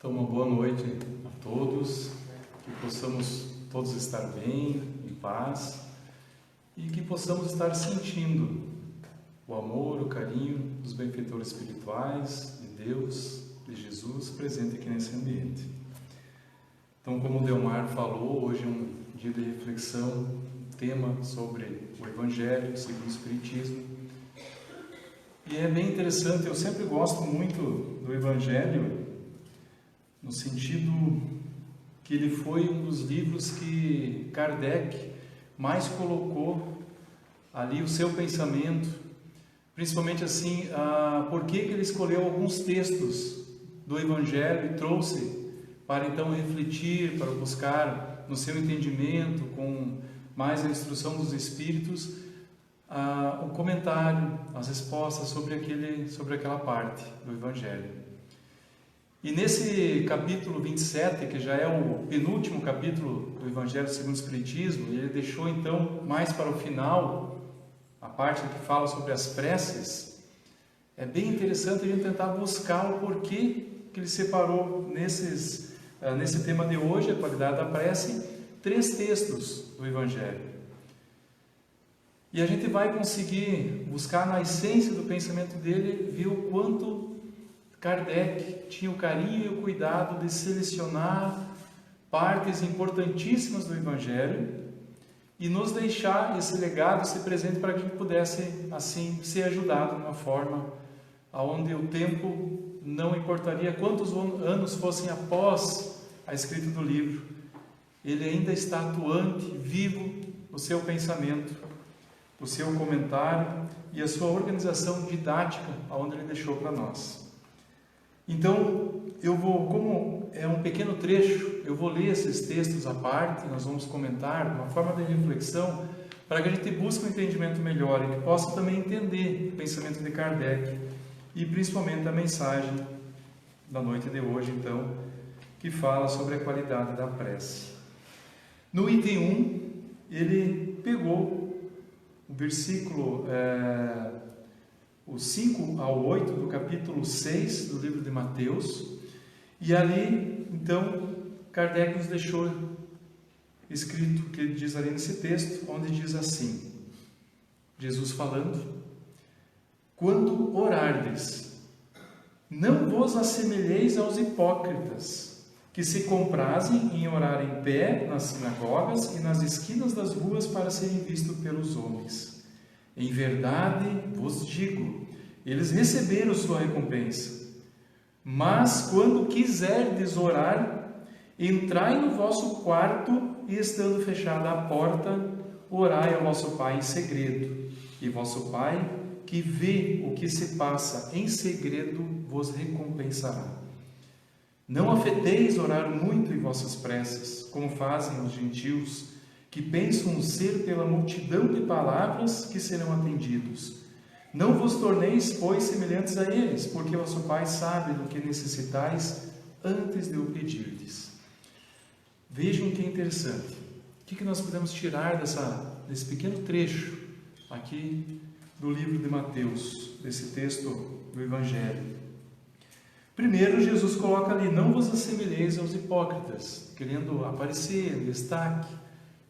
Então, uma boa noite a todos, que possamos todos estar bem, em paz, e que possamos estar sentindo o amor, o carinho dos benfeitores espirituais, de Deus, de Jesus, presente aqui nesse ambiente. Então, como o Delmar falou, hoje é um dia de reflexão, um tema sobre o Evangelho segundo o Espiritismo. E é bem interessante, eu sempre gosto muito do Evangelho, no sentido que ele foi um dos livros que Kardec mais colocou ali o seu pensamento, principalmente assim, por que ele escolheu alguns textos do Evangelho e trouxe para então refletir, para buscar no seu entendimento, com mais a instrução dos Espíritos, o comentário, as respostas sobre aquela parte do Evangelho. E nesse capítulo 27, que já é o penúltimo capítulo do Evangelho segundo o Espiritismo, ele deixou então mais para o final, a parte que fala sobre as preces. É bem interessante a gente tentar buscar o porquê que ele separou nesse tema de hoje, a qualidade da prece, 3 textos do Evangelho. E a gente vai conseguir buscar na essência do pensamento dele, ver o quanto Kardec tinha o carinho e o cuidado de selecionar partes importantíssimas do Evangelho e nos deixar esse legado, esse presente, para que a gente pudesse, assim, ser ajudado de uma forma onde o tempo não importaria quantos anos fossem após a escrita do livro, ele ainda está atuante, vivo, o seu pensamento, o seu comentário e a sua organização didática, onde ele deixou para nós. Então, como é um pequeno trecho, eu vou ler esses textos à parte, nós vamos comentar de uma forma de reflexão, para que a gente busque um entendimento melhor e que possa também entender o pensamento de Kardec e principalmente a mensagem da noite de hoje, então, que fala sobre a qualidade da prece. No item 1, ele pegou o versículo o 5 ao 8 do capítulo 6 do livro de Mateus, e ali, então, Kardec nos deixou escrito o que ele diz ali nesse texto, onde diz assim, Jesus falando: quando orardes, não vos assemelheis aos hipócritas, que se comprazem em orar em pé nas sinagogas e nas esquinas das ruas para serem vistos pelos homens. Em verdade vos digo, eles receberam sua recompensa. Mas quando quiserdes orar, entrai no vosso quarto e, estando fechada a porta, orai ao vosso Pai em segredo. E vosso Pai, que vê o que se passa em segredo, vos recompensará. Não afeteis orar muito em vossas preces, como fazem os gentios, que pensam ser pela multidão de palavras que serão atendidos. Não vos torneis, pois, semelhantes a eles, porque vosso Pai sabe do que necessitais antes de o pedirdes. Vejam que é interessante. O que nós podemos tirar desse pequeno trecho aqui do livro de Mateus, desse texto do Evangelho? Primeiro, Jesus coloca ali: não vos assemelheis aos hipócritas, querendo aparecer, destaque,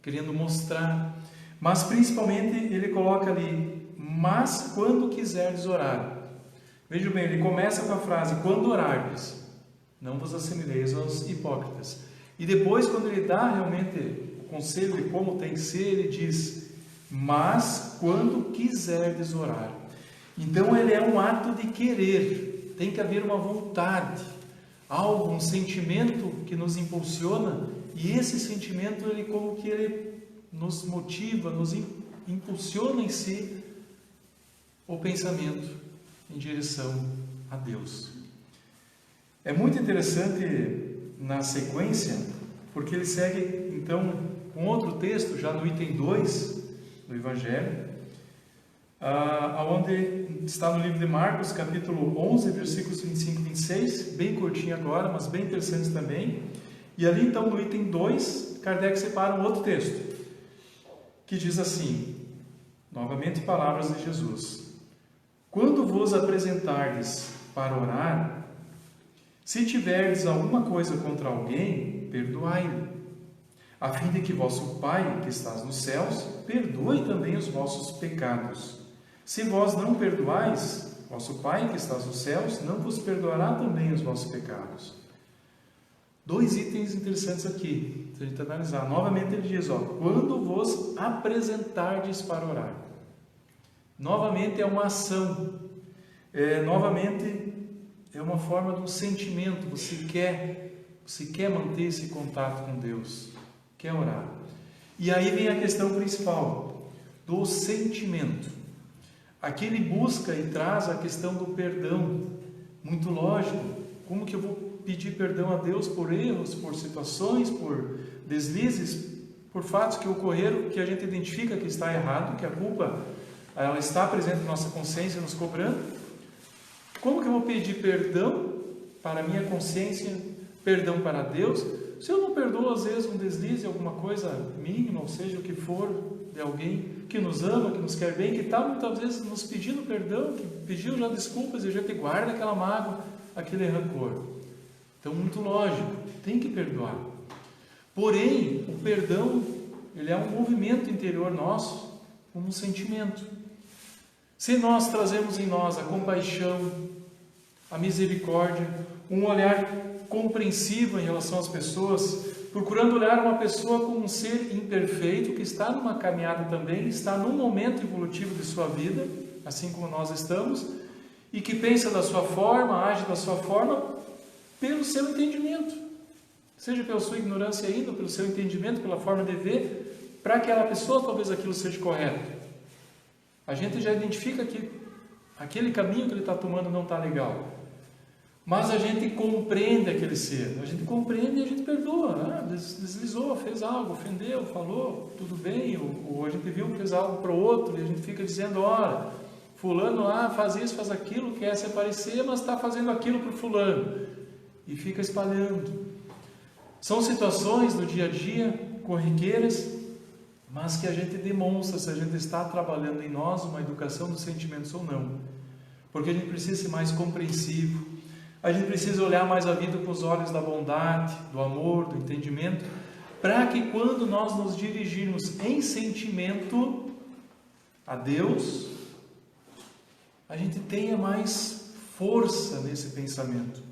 querendo mostrar, mas principalmente ele coloca ali: mas quando quiserdes orar. Vejam bem, ele começa com a frase: quando orardes, não vos assemelheis aos hipócritas. E depois, quando ele dá realmente o conselho de como tem que ser, ele diz: mas quando quiserdes orar. Então ele é um ato de querer, tem que haver uma vontade, algo, um sentimento que nos impulsiona. E esse sentimento, ele nos motiva, nos impulsiona em si o pensamento em direção a Deus. É muito interessante na sequência, porque ele segue então com outro texto, já no item 2 do Evangelho, onde está no livro de Marcos, capítulo 11, versículos 25 e 26, bem curtinho agora, mas bem interessantes também. E ali então no item 2, Kardec separa um outro texto, que diz assim, novamente palavras de Jesus: quando vos apresentardes para orar, Se tiverdes alguma coisa contra alguém, perdoai-lhe, a fim de que vosso Pai, que estás nos céus, perdoe também os vossos pecados. Se vós não perdoais, vosso Pai, que estás nos céus, não vos perdoará também os vossos pecados. 2 itens interessantes aqui, se a gente analisar. Novamente ele diz, quando vos apresentardes para orar. Novamente é uma ação. Novamente é uma forma de um sentimento. Você quer manter esse contato com Deus, quer orar. E aí vem a questão principal, do sentimento. Aqui ele busca e traz a questão do perdão. Muito lógico. Como que eu vou pedir perdão a Deus por erros, por situações, por deslizes, por fatos que ocorreram, que a gente identifica que está errado, que a culpa ela está presente na nossa consciência, nos cobrando? Como que eu vou pedir perdão para a minha consciência, perdão para Deus, se eu não perdoo às vezes um deslize, alguma coisa mínima, ou seja, o que for, de alguém que nos ama, que nos quer bem, que está muitas vezes nos pedindo perdão, que pediu já desculpas e a gente guarda aquela mágoa, aquele rancor. Então, muito lógico, tem que perdoar. Porém, o perdão, ele é um movimento interior nosso, como um sentimento. Se nós trazemos em nós a compaixão, a misericórdia, um olhar compreensivo em relação às pessoas, procurando olhar uma pessoa como um ser imperfeito, que está numa caminhada também, está num momento evolutivo de sua vida, assim como nós estamos, e que pensa da sua forma, age da sua forma, pelo seu entendimento, seja pela sua ignorância ainda, pelo seu entendimento, pela forma de ver, para aquela pessoa talvez aquilo seja correto. A gente já identifica que aquele caminho que ele está tomando não está legal, mas a gente compreende aquele ser, a gente compreende e a gente perdoa. Deslizou, fez algo, ofendeu, falou, tudo bem, ou a gente viu que fez algo para o outro e a gente fica dizendo, olha, fulano lá faz isso, faz aquilo, quer se aparecer, mas está fazendo aquilo para o fulano. E fica espalhando. São situações do dia a dia, corriqueiras, mas que a gente demonstra se a gente está trabalhando em nós uma educação dos sentimentos ou não. Porque a gente precisa ser mais compreensivo, a gente precisa olhar mais a vida com os olhos da bondade, do amor, do entendimento, para que quando nós nos dirigirmos em sentimento a Deus, a gente tenha mais força nesse pensamento.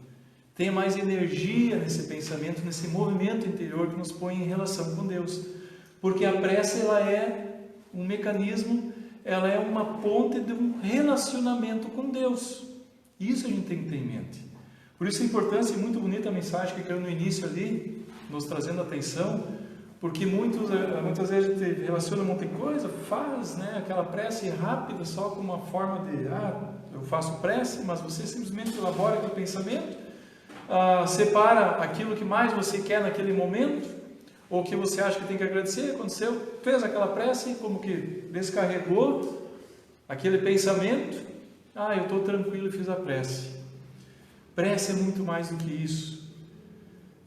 Tenha mais energia nesse pensamento, nesse movimento interior que nos põe em relação com Deus. Porque a prece, ela é um mecanismo, ela é uma ponte de um relacionamento com Deus. Isso a gente tem que ter em mente. Por isso a importância, e muito bonita a mensagem que caiu no início ali, nos trazendo atenção, porque muitas vezes a gente relaciona um monte de coisa, faz aquela prece rápida, só com uma forma de, eu faço prece, mas você simplesmente elabora aquele pensamento, separa aquilo que mais você quer naquele momento, ou que você acha que tem que agradecer, aconteceu, fez aquela prece, como que descarregou aquele pensamento, eu estou tranquilo e fiz a prece. Prece é muito mais do que isso.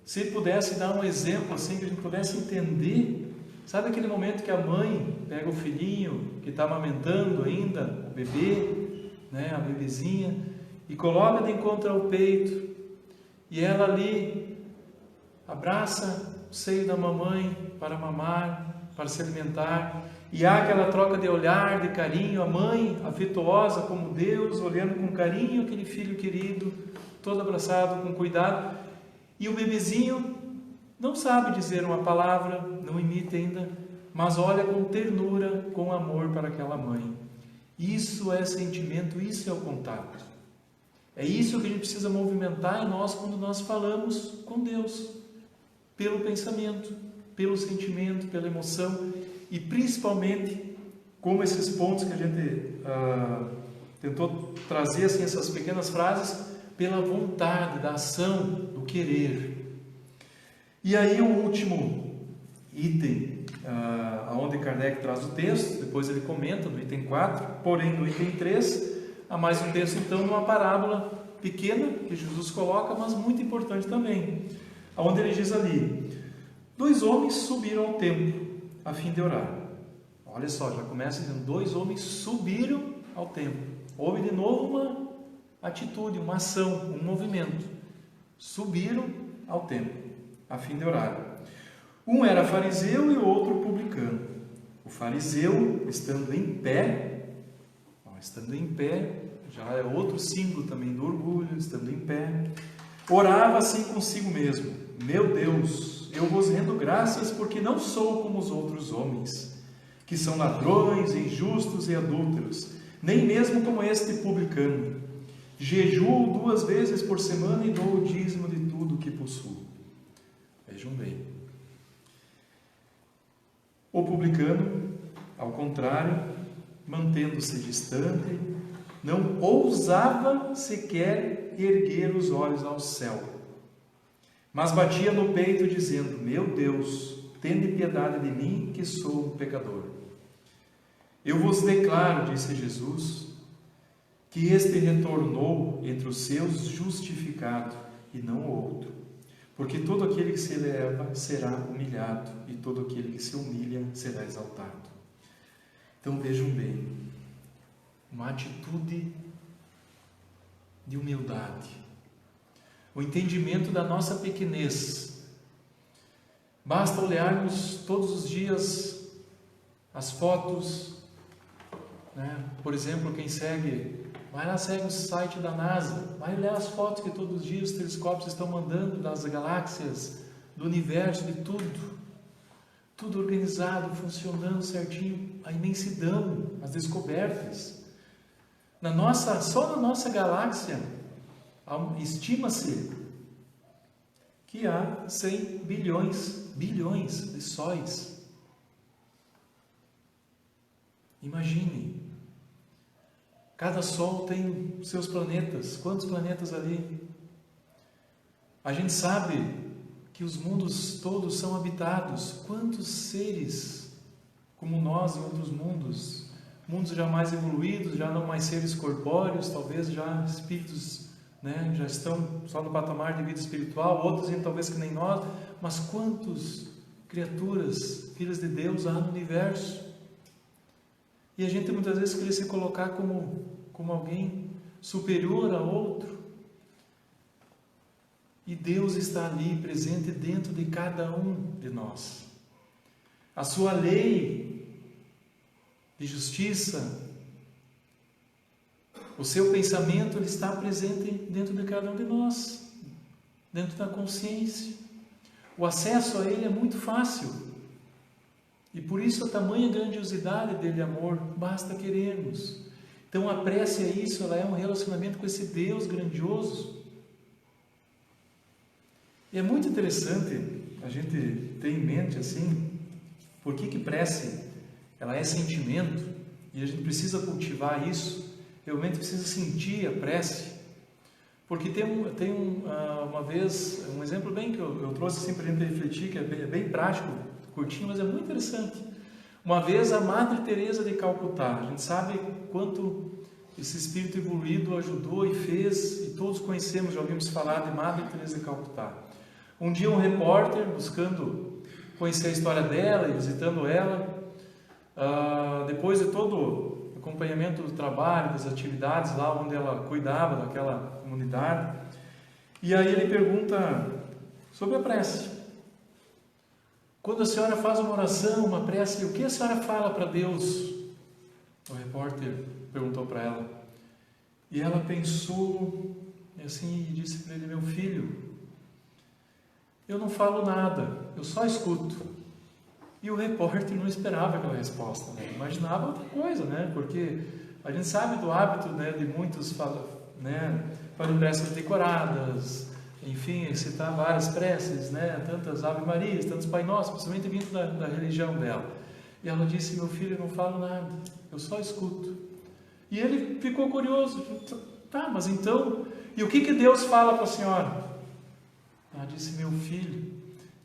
Se pudesse dar um exemplo assim, que a gente pudesse entender, sabe aquele momento que a mãe pega o filhinho que está amamentando ainda, o bebê, a bebezinha, e coloca de encontro ao peito, e ela ali abraça o seio da mamãe para mamar, para se alimentar, e há aquela troca de olhar, de carinho, a mãe afetuosa como Deus, olhando com carinho aquele filho querido, todo abraçado, com cuidado, e o bebezinho não sabe dizer uma palavra, não imita ainda, mas olha com ternura, com amor para aquela mãe. Isso é sentimento, isso é o contato. É isso que a gente precisa movimentar em nós quando nós falamos com Deus, pelo pensamento, pelo sentimento, pela emoção, e principalmente, como esses pontos que a gente tentou trazer, assim, essas pequenas frases, pela vontade, da ação, do querer. E aí o último item, onde Kardec traz o texto, depois ele comenta no item 4, porém no item 3, há mais um texto então, numa parábola pequena, que Jesus coloca, mas muito importante também, onde ele diz ali, 2 homens subiram ao templo, a fim de orar. Olha só, já começa dizendo, 2 homens subiram ao templo. Houve de novo uma atitude, uma ação, um movimento. subiram ao templo, a fim de orar. Um era fariseu e o outro publicano. O fariseu, estando em pé, já é outro símbolo também do orgulho, estando em pé, orava assim consigo mesmo: meu Deus, eu vos rendo graças porque não sou como os outros homens, que são ladrões, injustos e adúlteros, nem mesmo como este publicano. Jejuo 2 vezes por semana e dou o dízimo de tudo que possuo. Vejam bem. O publicano, ao contrário, mantendo-se distante, não ousava sequer erguer os olhos ao céu, mas batia no peito dizendo: meu Deus, tende piedade de mim, que sou um pecador. Eu vos declaro, disse Jesus, que este retornou entre os seus justificado e não o outro, porque todo aquele que se eleva será humilhado e todo aquele que se humilha será exaltado. Então vejam bem, uma atitude de humildade, o entendimento da nossa pequenez. Basta olharmos todos os dias as fotos, né? Por exemplo, quem vai lá, segue o site da NASA, vai olhar as fotos que todos os dias os telescópios estão mandando das galáxias, do universo, de tudo organizado, funcionando certinho, a imensidão, as descobertas. Só na nossa galáxia, estima-se que há 100 bilhões de sóis. Imagine, cada sol tem seus planetas. Quantos planetas ali? A gente sabe que os mundos todos são habitados. Quantos seres como nós em outros mundos já mais evoluídos, já não mais seres corpóreos, talvez já espíritos, né, já estão só no patamar de vida espiritual, outros talvez que nem nós, mas quantas criaturas, filhas de Deus há no universo? E a gente muitas vezes quer se colocar como alguém superior a outro. E Deus está ali, presente dentro de cada um de nós. A sua lei de justiça, o seu pensamento, ele está presente dentro de cada um de nós, dentro da consciência. O acesso a ele é muito fácil. E por isso a tamanha grandiosidade dele, amor, basta querermos. Então a prece é isso, ela é um relacionamento com esse Deus grandioso. E é muito interessante a gente ter em mente assim, por que prece, ela é sentimento, e a gente precisa cultivar isso, realmente precisa sentir a prece. Porque tem uma vez, um exemplo bem que eu trouxe assim para a gente refletir, que é bem prático, curtinho, mas é muito interessante. Uma vez a Madre Teresa de Calcutá, a gente sabe quanto esse espírito evoluído ajudou e fez, e todos conhecemos, já ouvimos falar de Madre Teresa de Calcutá. Um dia um repórter, buscando conhecer a história dela e visitando ela, depois de todo o acompanhamento do trabalho, das atividades lá onde ela cuidava daquela comunidade, e aí ele pergunta sobre a prece. Quando a senhora faz uma oração, uma prece, o que a senhora fala para Deus? O repórter perguntou para ela. E ela pensou assim e disse para ele: meu filho, eu não falo nada, eu só escuto. E o repórter não esperava aquela resposta, né? Imaginava outra coisa, né? Porque a gente sabe do hábito, né, de muitos fazer preces decoradas, enfim, citar várias preces, né? Tantas Ave Marias, tantos Pai Nosso, principalmente vindo da religião dela. E ela disse: meu filho, eu não falo nada, eu só escuto. E ele ficou curioso: tá, mas então, e o que Deus fala para a senhora? Ela disse: meu filho,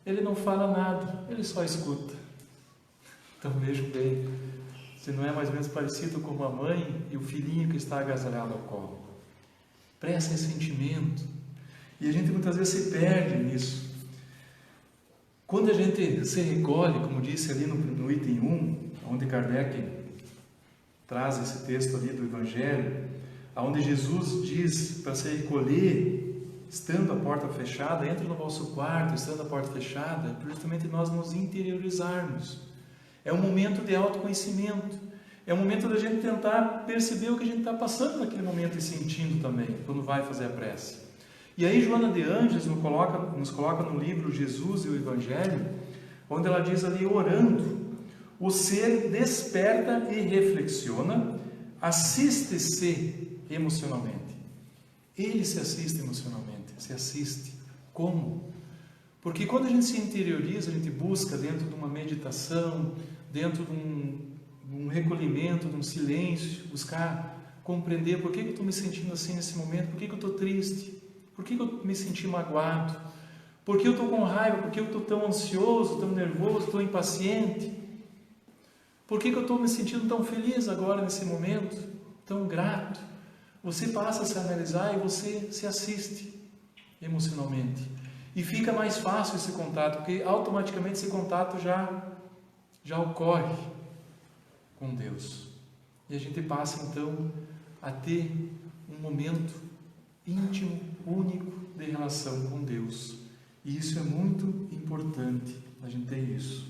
ele não fala nada, ele só escuta. Então vejam bem, se não é mais ou menos parecido com a mãe e o filhinho que está agasalhado ao colo. Prece é sentimento. E a gente muitas vezes se perde nisso. Quando a gente se recolhe, como disse ali no item 1, onde Kardec traz esse texto ali do Evangelho, onde Jesus diz para se recolher estando a porta fechada, entre no vosso quarto, estando a porta fechada, para justamente nós nos interiorizarmos. É um momento de autoconhecimento. É um momento da gente tentar perceber o que a gente está passando naquele momento e sentindo também, quando vai fazer a prece. E aí Joana de Ângeles nos coloca no livro Jesus e o Evangelho, onde ela diz ali, orando, o ser desperta e reflexiona, assiste-se emocionalmente. Ele se assiste emocionalmente, se assiste. Como? Porque quando a gente se interioriza, a gente busca dentro de uma meditação, dentro de um recolhimento, de um silêncio, buscar compreender por que eu estou me sentindo assim nesse momento, por que eu estou triste, por que eu me senti magoado, por que eu estou com raiva, por que eu estou tão ansioso, tão nervoso, tão impaciente, por que eu estou me sentindo tão feliz agora nesse momento, tão grato. Você passa a se analisar e você se assiste emocionalmente. E fica mais fácil esse contato, porque automaticamente esse contato já ocorre com Deus. E a gente passa então a ter um momento íntimo, único de relação com Deus. E isso é muito importante, a gente ter isso.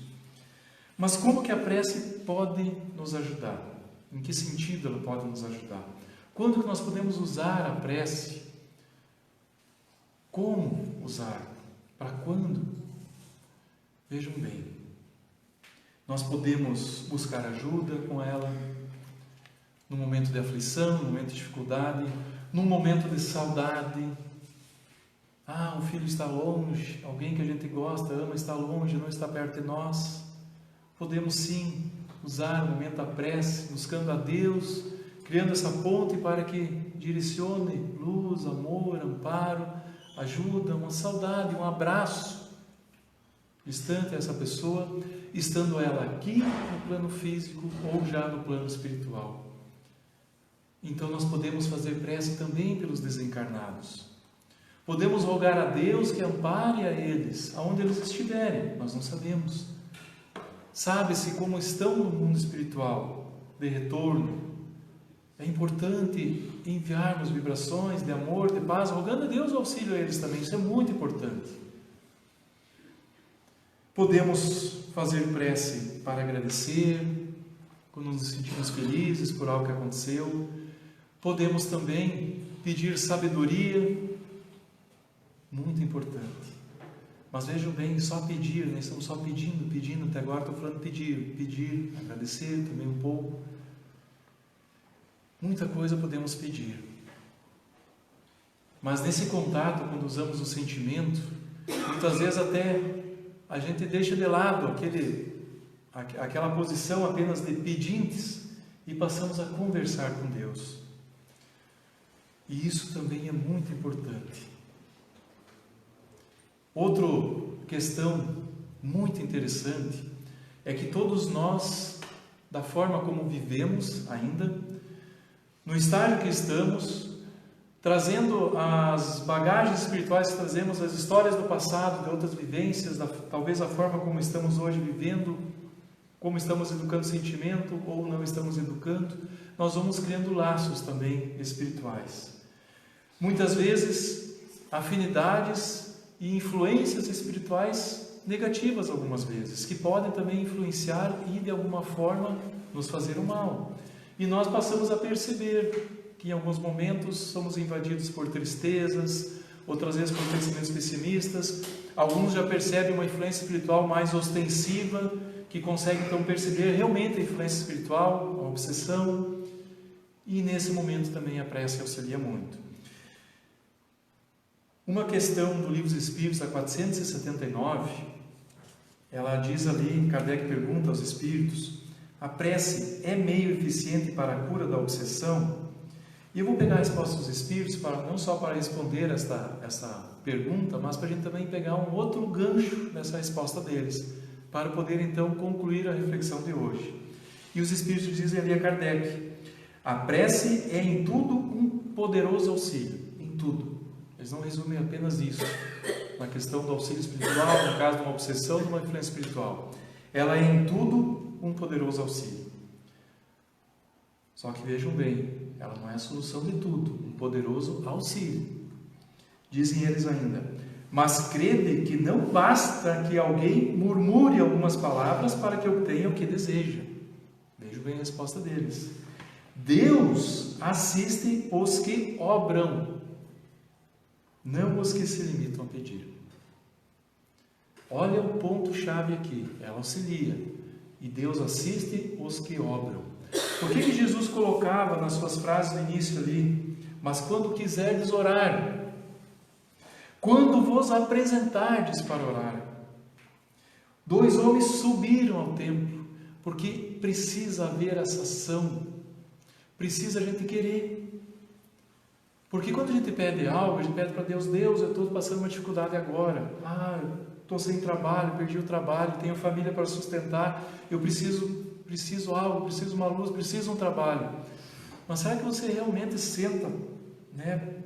Mas como que a prece pode nos ajudar? Em que sentido ela pode nos ajudar? Quando que nós podemos usar a prece? Como usar? Para quando? Vejam bem, nós podemos buscar ajuda com ela no momento de aflição, no momento de dificuldade, num momento de saudade. Um filho está longe, alguém que a gente gosta, ama, está longe, não está perto de nós. Podemos sim usar o momento da prece, buscando a Deus, criando essa ponte para que direcione luz, amor, amparo, ajuda, uma saudade, um abraço distante a essa pessoa, estando ela aqui no plano físico ou já no plano espiritual. Então nós podemos fazer prece também pelos desencarnados. Podemos rogar a Deus que ampare a eles, aonde eles estiverem, nós não sabemos. Sabe-se como estão no mundo espiritual, de retorno. É importante enviarmos vibrações de amor, de paz, rogando a Deus o auxílio a eles também, isso é muito importante. Podemos fazer prece para agradecer, quando nos sentimos felizes por algo que aconteceu. Podemos também pedir sabedoria, muito importante. Mas vejam bem, só pedir, nós estamos só pedindo, até agora estou falando pedir, agradecer também um pouco. Muita coisa podemos pedir. Mas nesse contato, quando usamos o sentimento, muitas vezes até a gente deixa de lado aquela posição apenas de pedintes e passamos a conversar com Deus. E isso também é muito importante. Outra questão muito interessante é que todos nós, da forma como vivemos ainda, no estágio que estamos, trazendo as bagagens espirituais que trazemos, as histórias do passado, de outras vivências, talvez a forma como estamos hoje vivendo, como estamos educando sentimento ou não estamos educando, nós vamos criando laços também espirituais. Muitas vezes, afinidades e influências espirituais negativas algumas vezes, que podem também influenciar e de alguma forma nos fazer o mal. E nós passamos a perceber que em alguns momentos somos invadidos por tristezas, outras vezes por pensamentos pessimistas. Alguns já percebem uma influência espiritual mais ostensiva, que consegue então perceber realmente a influência espiritual, a obsessão. E nesse momento também a prece auxilia muito. Uma questão do Livro dos Espíritos, a 479, ela diz ali, Kardec pergunta aos Espíritos, a prece é meio eficiente para a cura da obsessão? E eu vou pegar a resposta dos Espíritos, não só para responder essa pergunta, mas para a gente também pegar um outro gancho nessa resposta deles, para poder então concluir a reflexão de hoje. E os Espíritos dizem ali a Kardec, a prece é em tudo um poderoso auxílio, em tudo. Eles não resumem apenas isso, na questão do auxílio espiritual, no caso de uma obsessão, de uma influência espiritual. Ela é em tudo um poderoso auxílio. Só que vejam bem, ela não é a solução de tudo, um poderoso auxílio. Dizem eles ainda: mas crede que não basta que alguém murmure algumas palavras para que obtenha o que deseja. Veja bem a resposta deles. Deus assiste os que obram, não os que se limitam a pedir. Olha o ponto-chave aqui, ela auxilia. E Deus assiste os que obram. Por que Jesus colocava nas suas frases no início ali? Mas quando quiserdes orar, quando vos apresentardes para orar. 2 homens subiram ao templo, porque precisa haver essa ação, precisa a gente querer. Porque quando a gente pede algo, a gente pede para Deus: Deus, eu estou passando uma dificuldade agora, estou sem trabalho, perdi o trabalho, tenho família para sustentar, eu preciso algo, preciso uma luz, preciso um trabalho. Mas será que você realmente senta,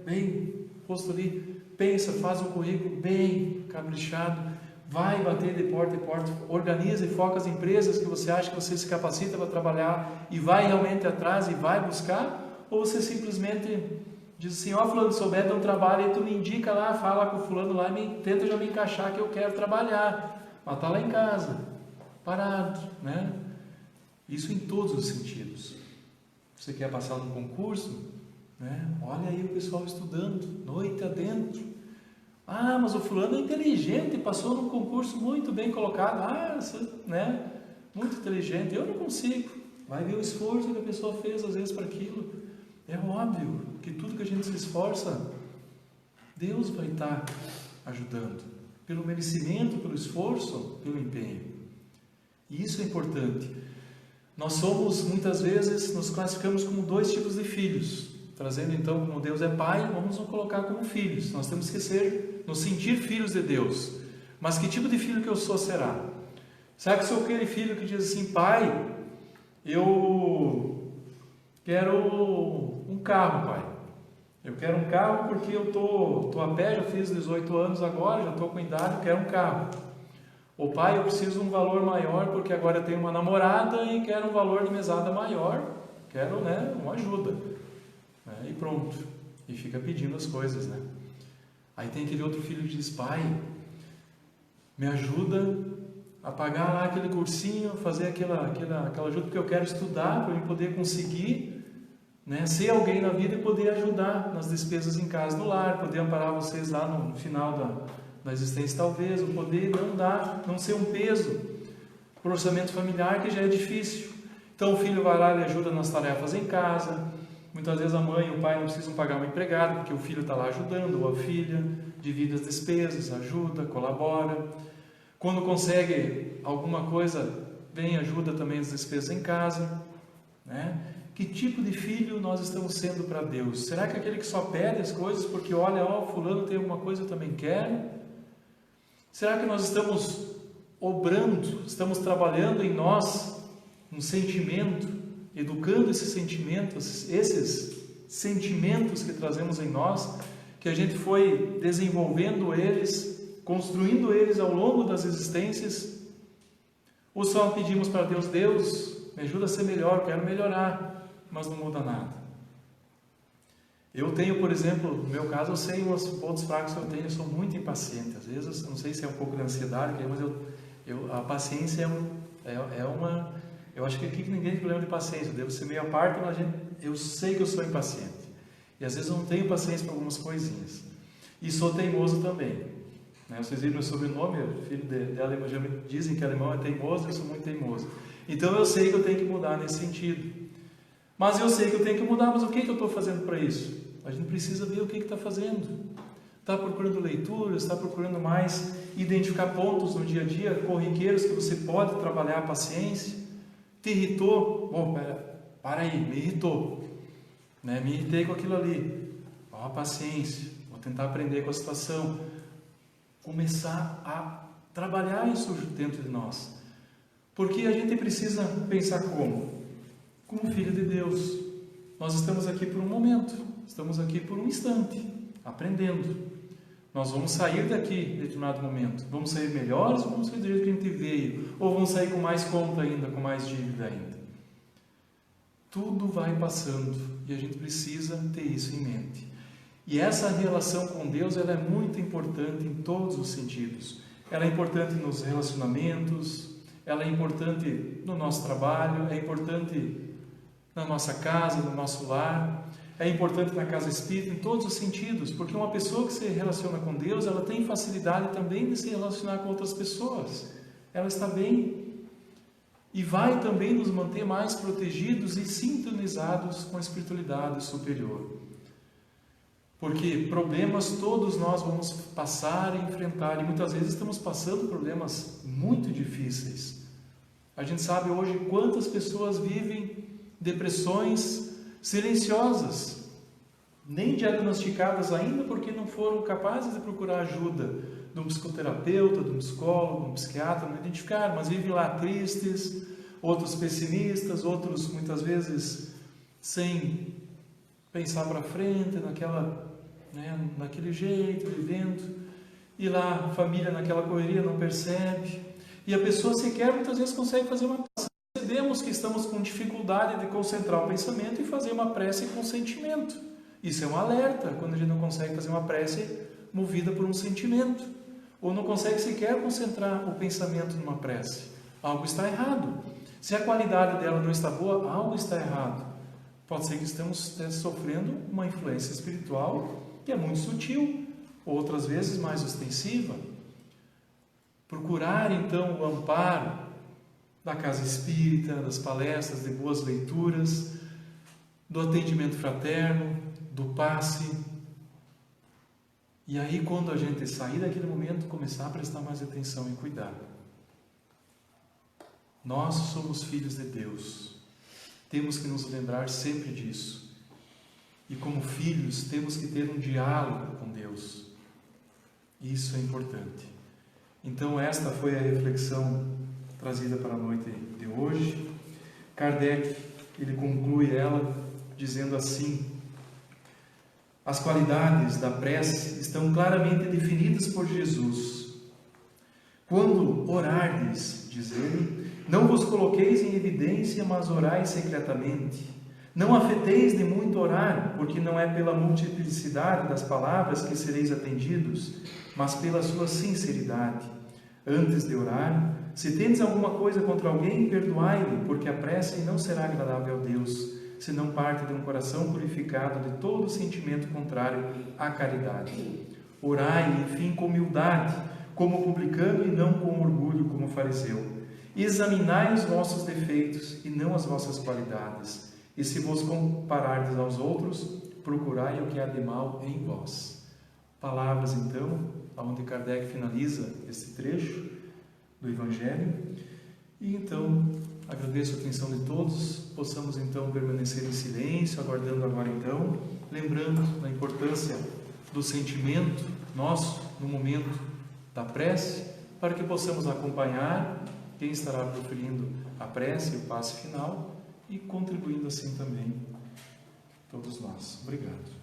bem posto ali, pensa, faz um currículo bem caprichado, vai bater de porta em porta, organiza e foca as empresas que você acha que você se capacita para trabalhar e vai realmente atrás e vai buscar? Ou você simplesmente diz assim: fulano, se souber de um trabalho, aí tu me indica lá, fala com o fulano lá e tenta já me encaixar que eu quero trabalhar, mas está lá em casa, parado, Isso em todos os sentidos. Você quer passar num concurso? Olha aí o pessoal estudando, noite adentro. Mas o fulano é inteligente, passou num concurso muito bem colocado. Muito inteligente. Eu não consigo. Vai ver o esforço que a pessoa fez às vezes para aquilo. É óbvio que tudo que a gente se esforça, Deus vai estar ajudando. Pelo merecimento, pelo esforço, pelo empenho. E isso é importante. Nós somos, muitas vezes, nos classificamos como 2 tipos de filhos. Trazendo então, como Deus é Pai, vamos nos colocar como filhos. Nós temos que nos sentir filhos de Deus. Mas que tipo de filho que eu sou será? Será que sou aquele filho que diz assim: Pai, eu quero um carro, Pai. Eu quero um carro porque eu tô a pé, já fiz 18 anos agora, já estou com idade, eu quero um carro. Ou Pai, eu preciso de um valor maior porque agora eu tenho uma namorada e quero um valor de mesada maior. Quero, uma ajuda. E pronto, e fica pedindo as coisas, Aí tem aquele outro filho que diz: Pai, me ajuda a pagar lá aquele cursinho, fazer aquela ajuda, porque eu quero estudar para eu poder conseguir, ser alguém na vida e poder ajudar nas despesas em casa do lar, poder amparar vocês lá no final da existência talvez, ou poder não ser um peso para o orçamento familiar, que já é difícil. Então o filho vai lá e ajuda nas tarefas em casa. Muitas vezes a mãe e o pai não precisam pagar uma empregada, porque o filho está lá ajudando, ou a filha, divide as despesas, ajuda, colabora. Quando consegue alguma coisa, vem e ajuda também as despesas em casa. Que tipo de filho nós estamos sendo para Deus? Será que é aquele que só pede as coisas porque olha, fulano tem alguma coisa, eu também quero? Será que nós estamos obrando, estamos trabalhando em nós um sentimento, educando esses sentimentos que trazemos em nós, que a gente foi desenvolvendo eles, construindo eles ao longo das existências? Ou só pedimos para Deus: Deus, me ajuda a ser melhor, eu quero melhorar, mas não muda nada? Eu tenho, por exemplo, no meu caso, eu sei os pontos fracos que eu tenho, eu sou muito impaciente. Às vezes, não sei se é um pouco de ansiedade, mas a paciência é uma... Eu acho que aqui ninguém tem problema de paciência, eu devo ser meio à parte, mas eu sei que eu sou impaciente. E às vezes eu não tenho paciência para algumas coisinhas. E sou teimoso também. Vocês viram meu sobrenome, filho dela, dizem que alemão é teimoso, eu sou muito teimoso. Então eu sei que eu tenho que mudar nesse sentido. Mas eu sei que eu tenho que mudar, mas o que eu estou fazendo para isso? A gente precisa ver o que está fazendo. Está procurando leituras, está procurando mais identificar pontos no dia a dia, corriqueiros que você pode trabalhar a paciência. Te irritou? Bom, para aí, me irritou. Me irritei com aquilo ali. A paciência, vou tentar aprender com a situação. Começar a trabalhar isso dentro de nós. Porque a gente precisa pensar como? Como filho de Deus. Nós estamos aqui por um momento, estamos aqui por um instante, aprendendo. Nós vamos sair daqui em determinado momento. Vamos sair melhores ou vamos sair do jeito que a gente veio? Ou vamos sair com mais conta ainda, com mais dívida ainda? Tudo vai passando e a gente precisa ter isso em mente. E essa relação com Deus, ela é muito importante em todos os sentidos. Ela é importante nos relacionamentos, ela é importante no nosso trabalho, é importante na nossa casa, no nosso lar, é importante na casa espírita, em todos os sentidos, porque uma pessoa que se relaciona com Deus, ela tem facilidade também de se relacionar com outras pessoas. Ela está bem e vai também nos manter mais protegidos e sintonizados com a espiritualidade superior. Porque problemas todos nós vamos passar e enfrentar, e muitas vezes estamos passando problemas muito difíceis. A gente sabe hoje quantas pessoas vivem depressões silenciosas, nem diagnosticadas ainda porque não foram capazes de procurar ajuda de um psicoterapeuta, de um psicólogo, de um psiquiatra, não identificaram, mas vivem lá tristes, outros pessimistas, outros muitas vezes sem pensar para frente, naquele jeito, vivendo, e lá a família naquela correria não percebe, e a pessoa sequer muitas vezes consegue fazer uma prece. Percebemos que estamos com dificuldade de concentrar o pensamento e fazer uma prece com sentimento. Isso é um alerta, quando a gente não consegue fazer uma prece movida por um sentimento, ou não consegue sequer concentrar o pensamento numa prece. Algo está errado. Se a qualidade dela não está boa, algo está errado. Pode ser que estamos sofrendo uma influência espiritual que é muito sutil, outras vezes mais ostensiva. Procurar então o amparo da casa espírita, das palestras, de boas leituras, do atendimento fraterno, do passe. E aí, quando a gente sair daquele momento, começar a prestar mais atenção e cuidar. Nós somos filhos de Deus. Temos que nos lembrar sempre disso. E como filhos, temos que ter um diálogo com Deus. Isso é importante. Então, esta foi a reflexão trazida para a noite de hoje. Kardec, ele conclui ela dizendo assim: as qualidades da prece estão claramente definidas por Jesus. Quando orardes, diz ele, não vos coloqueis em evidência, mas orai secretamente. Não afeteis de muito orar, porque não é pela multiplicidade das palavras que sereis atendidos, mas pela sua sinceridade. Antes de orar, se tendes alguma coisa contra alguém, perdoai-lhe, porque a prece não será agradável a Deus, se não parte de um coração purificado de todo sentimento contrário à caridade. Orai, enfim, com humildade, como publicano, e não com orgulho, como fariseu. Examinai os vossos defeitos e não as vossas qualidades. E se vos comparardes aos outros, procurai o que há de mal em vós. Palavras, então, onde Kardec finaliza esse trecho do Evangelho. E então, agradeço a atenção de todos, possamos então permanecer em silêncio, aguardando agora então, lembrando da importância do sentimento nosso no momento da prece, para que possamos acompanhar quem estará proferindo a prece e o passe final, e contribuindo assim também todos nós. Obrigado.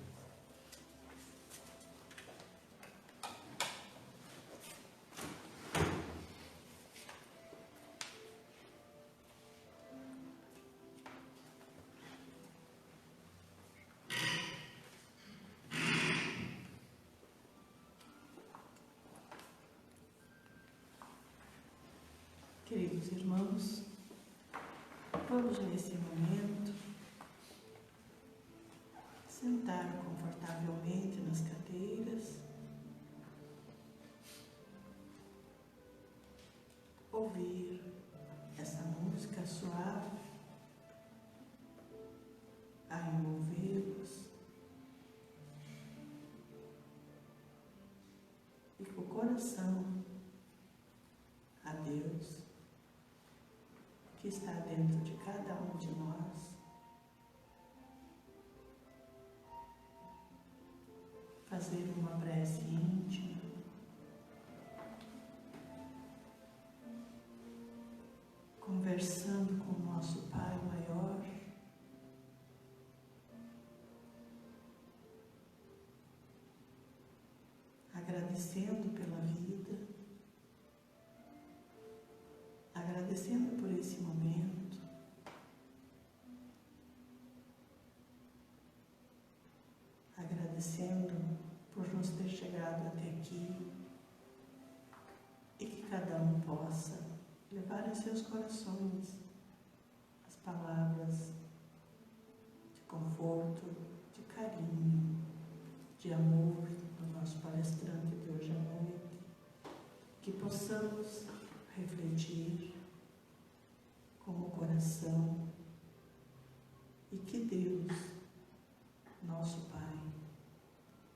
Queridos irmãos, vamos nesse momento sentar confortavelmente nas cadeiras, ouvir essa música suave a envolvê-los e com o coração a Deus que está dentro de cada um de nós, fazer uma prece íntima, conversando com o nosso Pai Maior, agradecendo pela vida, agradecendo por esse momento, agradecendo agradecendo por nos ter chegado até aqui e que cada um possa levar em seus corações as palavras de conforto, de carinho, de amor do nosso palestrante de hoje à noite, que possamos refletir com o coração e que Deus, nosso Pai,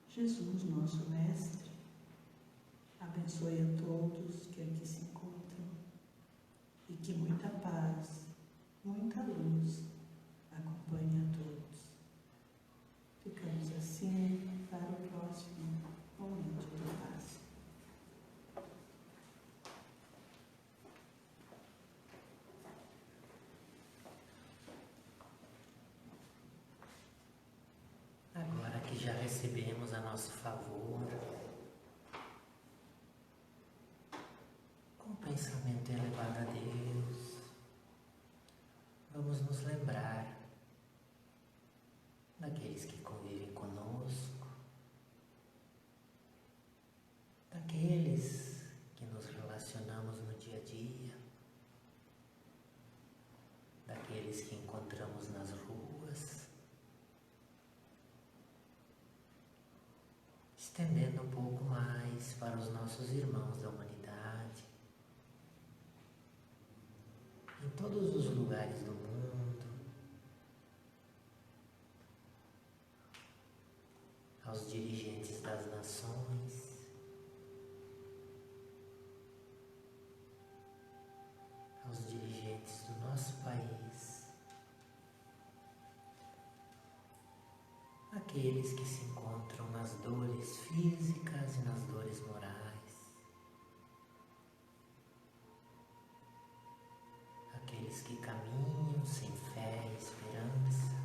Jesus, nosso Mestre, abençoe a todos que aqui se encontram e que muita paz, muita luz acompanhe a todos. Ficamos assim para o próximo momento do passe. Agora que já recebemos a nosso favor, com o pensamento elevado a Deus, vamos nos lembrar daqueles que convivem conosco, daqueles que nos relacionamos no dia a dia, daqueles que encontramos nas ruas, estendendo um pouco mais para os nossos irmãos da humanidade, em todos os lugares do mundo, aos dirigentes das nações, aos dirigentes do nosso país, aqueles que se encontram nas dores físicas e nas dores morais, aqueles que caminham sem fé e esperança,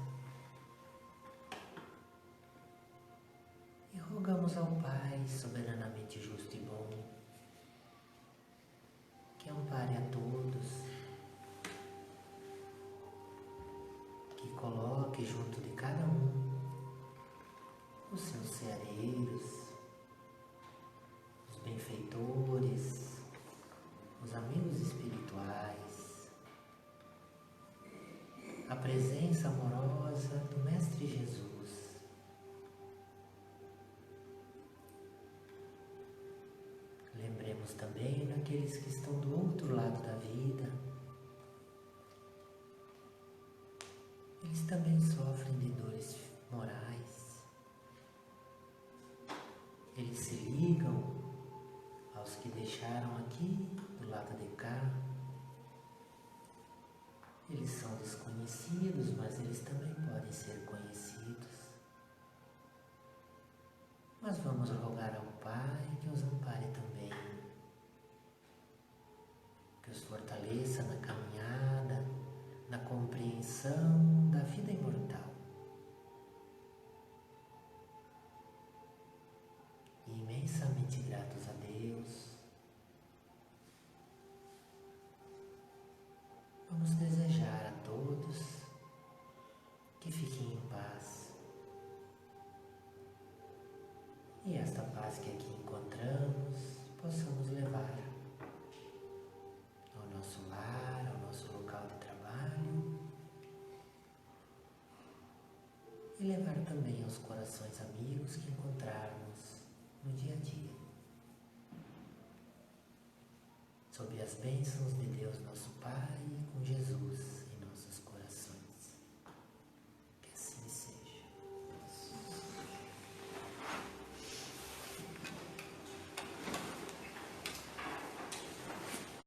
e rogamos ao Pai soberanamente justo e bom que ampare a todos, que coloque junto de cada um os seus ceareiros, os benfeitores, os amigos espirituais, a presença amorosa do Mestre Jesus. Lembremos também daqueles que estão do outro lado da vida. Eles também sofrem de dores morais. Eles se ligam aos que deixaram aqui, do lado de cá. Eles são desconhecidos, mas eles também podem ser conhecidos. Mas vamos rogar ao Pai que os ampare também, que os fortaleça na caminhada, na compreensão da vida imortal. E imensamente gratos a Deus, vamos desejar a todos que fiquem em paz. E esta paz que aqui encontramos, possamos levar ao nosso lar, ao nosso local de trabalho, e levar também aos corações amigos que encontrarmos no dia a dia. Sob as bênçãos de Deus nosso Pai, com Jesus